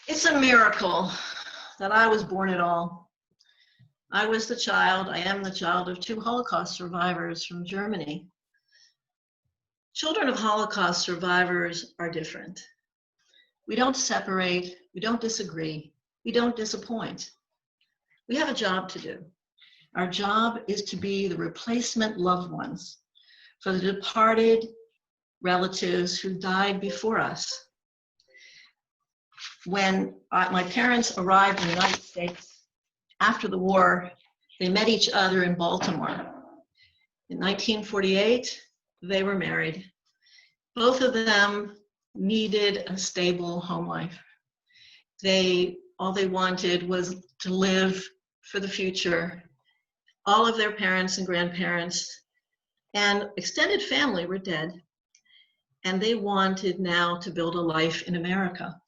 It's a miracle that I was born at all. I am the child of two Holocaust survivors from Germany. Children of Holocaust survivors are different. We don't separate, we don't disagree, we don't disappoint. We have a job to do. Our job is to be the replacement loved ones for the departed relatives who died before us. When my parents arrived in the United States after the war, they met each other in Baltimore. In 1948, they were married. Both of them needed a stable home life. All they wanted was to live for the future. All of their parents and grandparents and extended family were dead, and they wanted now to build a life in America.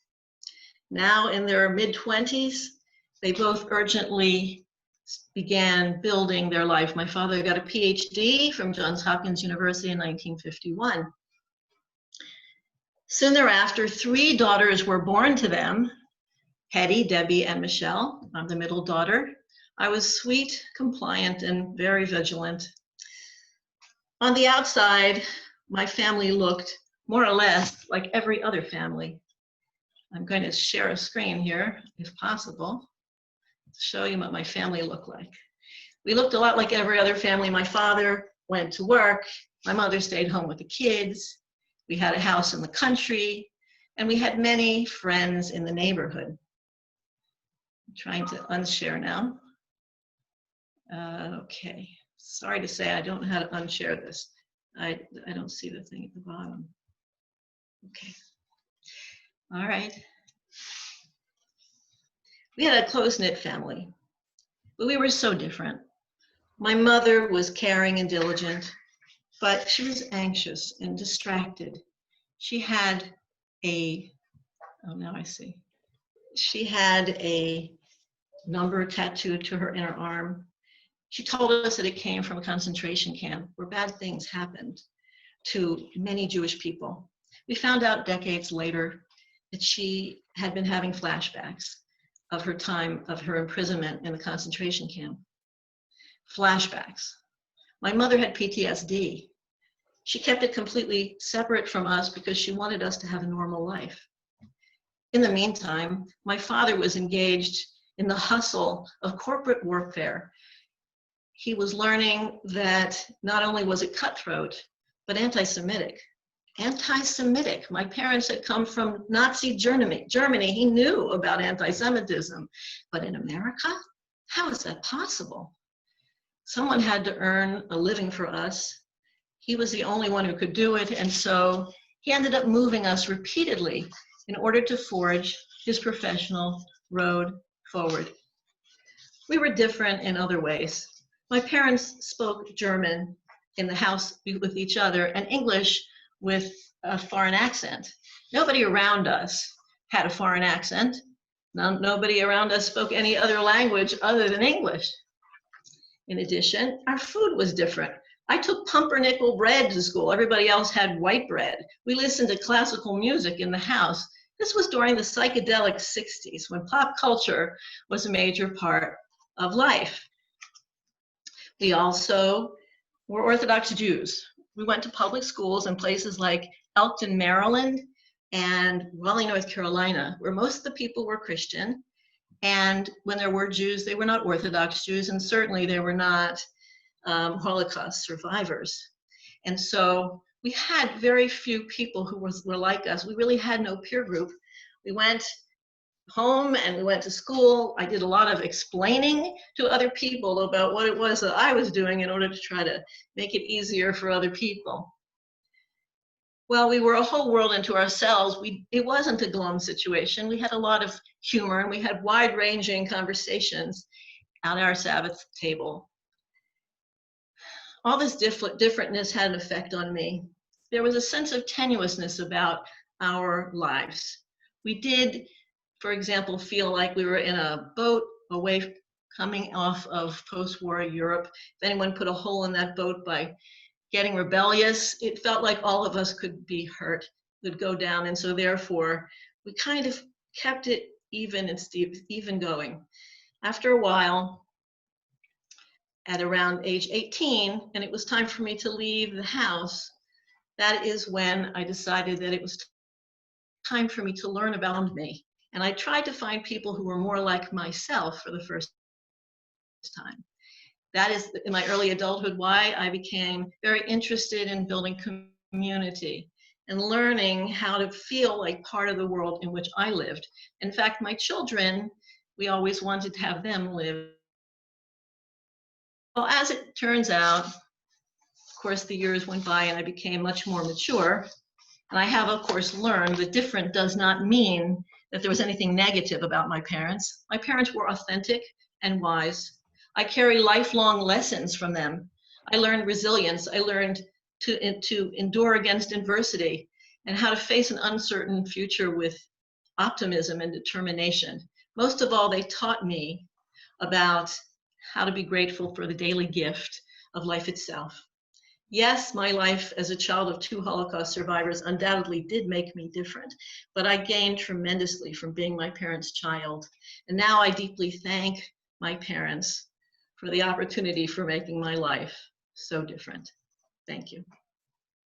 Now in their mid-20s, they both urgently began building their life. My father got a PhD from Johns Hopkins University in 1951. Soon thereafter, 3 daughters were born to them, Hetty, Debbie, and Michelle. I'm the middle daughter. I was sweet, compliant, and very vigilant. On the outside, my family looked more or less like every other family. I'm going to share a screen here, if possible, to show you what my family looked like. We looked a lot like every other family. My father went to work. My mother stayed home with the kids. We had a house in the country, and we had many friends in the neighborhood. I'm trying to unshare now. Okay, sorry to say I don't know how to unshare this. I don't see the thing at the bottom. Okay. All right. We had a close-knit family, but we were so different. My mother was caring and diligent, but she was anxious and distracted. She had a, oh, now I see. She had a number tattooed to her inner arm. She told us that it came from a concentration camp where bad things happened to many Jewish people. We found out decades later that she had been having flashbacks of her time of her imprisonment in the concentration camp. Flashbacks. My mother had PTSD. She kept it completely separate from us because she wanted us to have a normal life. In the meantime, my father was engaged in the hustle of corporate warfare. He was learning that not only was it cutthroat, but anti-Semitic. Anti-Semitic. My parents had come from Nazi Germany. He knew about anti-Semitism. But in America, how is that possible? Someone had to earn a living for us. He was the only one who could do it, and so he ended up moving us repeatedly in order to forge his professional road forward. We were different in other ways. My parents spoke German in the house with each other and English with a foreign accent. Nobody around us had a foreign accent. Nobody around us spoke any other language other than English. In addition, our food was different. I took pumpernickel bread to school. Everybody else had white bread. We listened to classical music in the house. This was during the psychedelic 60s when pop culture was a major part of life. We also were Orthodox Jews. We went to public schools in places like Elkton, Maryland, and Raleigh, North Carolina, where most of the people were Christian. And when there were Jews, they were not Orthodox Jews, and certainly they were not Holocaust survivors. And so we had very few people who were like us. We really had no peer group. We went home and we went to school. I did a lot of explaining to other people about what it was that I was doing in order to try to make it easier for other people. Well, we were a whole world into ourselves. It wasn't a glum situation. We had a lot of humor and we had wide-ranging conversations at our Sabbath table. All this differentness had an effect on me. There was a sense of tenuousness about our lives. We did, for example, feel like we were in a boat away coming off of post-war Europe. If anyone put a hole in that boat by getting rebellious, it felt like all of us could be hurt, would go down. And so therefore, we kind of kept it even going. After a while, at around age 18, and it was time for me to leave the house, that is when I decided that it was time for me to learn about me. And I tried to find people who were more like myself for the first time. That is, in my early adulthood, why I became very interested in building community and learning how to feel like part of the world in which I lived. In fact, my children, we always wanted to have them live. Well, as it turns out, of course, the years went by and I became much more mature. And I have, of course, learned that different does not mean that there was anything negative about my parents. My parents were authentic and wise. I carry lifelong lessons from them. I learned resilience. I learned to endure against adversity and how to face an uncertain future with optimism and determination. Most of all, they taught me about how to be grateful for the daily gift of life itself. Yes, my life as a child of 2 Holocaust survivors undoubtedly did make me different, but I gained tremendously from being my parents' child. And now I deeply thank my parents for the opportunity for making my life so different. Thank you.